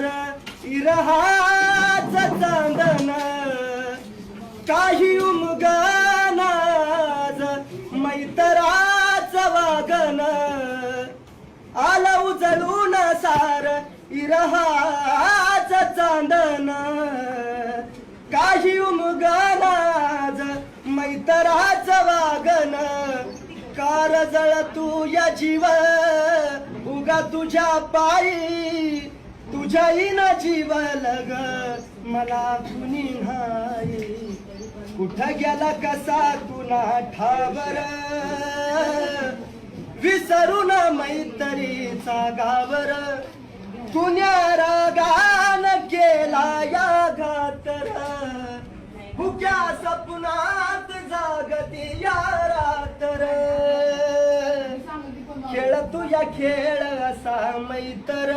सार इरहाच चांदण काही उमगनाज मैतराच वागण आलं उजळून सार इरहाच चांदण काही उमगनाज मैतराच वागण कार जळ तू या जीव उगा तुझ्या पायी तुझ्या इन जीव लग मला कुणी नाही कुठं गेला कसा तुला ठावर विसरून मैत्रीचा गावर कुण्या रागान केला या घातर हुक्या सपनात जागती या रातर खेळ तुया खेळ असा मैतर